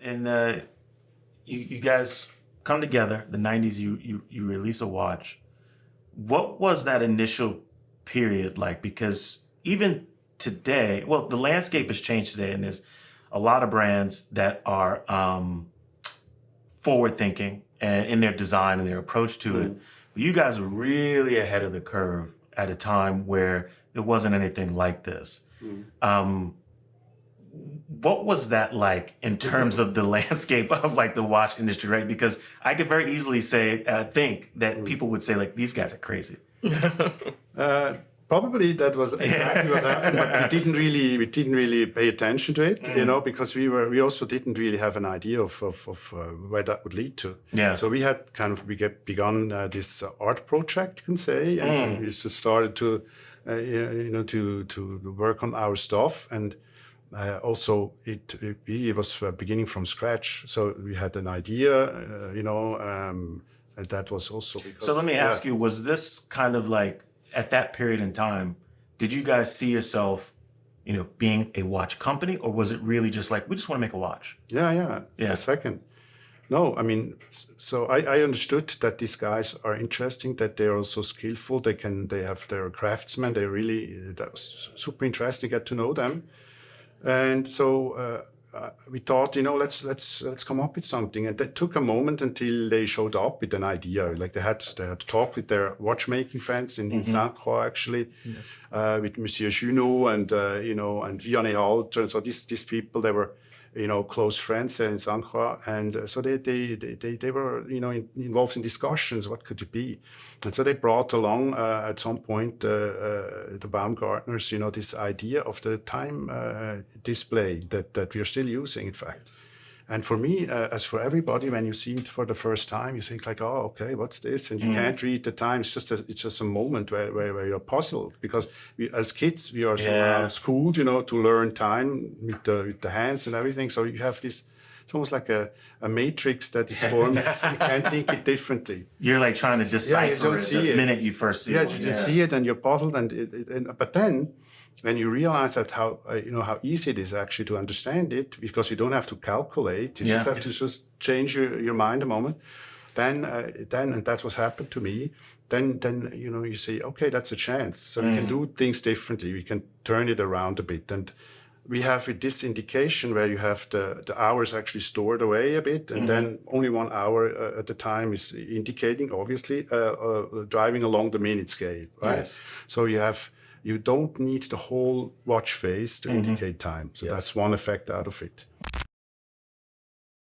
and you guys come together. The '90s, you release a watch. What was that initial period like? Because even today, well, the landscape has changed today, and there's a lot of brands that are forward thinking and in their design and their approach to it. But you guys were really ahead of the curve at a time where there wasn't anything like this. What was that like in terms of the landscape of like the watch industry, right? Because I could very easily say, think that people would say like, these guys are crazy. Probably that was exactly what happened, but we didn't really pay attention to it, you know, because we also didn't really have an idea of where that would lead to. Yeah. So we had begun this art project, you can say, and we just started to, to work on our stuff, and also it was beginning from scratch. So we had an idea, and that was also because. So let me ask you: was this kind of like? At that period in time, did you guys see yourself, being a watch company, or was it really just like, we just want to make a watch? Yeah. A second. No, I mean, so I understood that these guys are interesting, that they're also skillful. They have their craftsmen. That was super interesting to get to know them. And so we thought, let's come up with something. And that took a moment until they showed up with an idea. Like they had talked with their watchmaking friends in Saint Croix, actually, with Monsieur Junot and Vianney Halter. So these people, they were, close friends in Saint Croix. And so they were, involved in discussions. What could it be? And so they brought along at some point the Baumgartners, this idea of the time display that we are still using, in fact. And for me, as for everybody, when you see it for the first time, you think like, oh, okay, what's this? And you can't read the time. It's just a moment where you're puzzled, because as kids, we are somehow schooled, to learn time with the hands and everything. So you have this. It's almost like a matrix that is formed. You can't think it differently. You're like trying to decipher it the minute you first see it. You can see it and you're puzzled. But then when you realize that how easy it is actually to understand it, because you don't have to calculate, you just have to just change your mind a moment. Then and that's what happened to me. Then you say, okay, that's a chance. So we can do things differently. We can turn it around a bit. And we have this indication where you have the hours actually stored away a bit, and then only 1 hour at a time is indicating, obviously, driving along the minute scale, right? Yes. So you don't need the whole watch face to indicate time. So that's one effect out of it.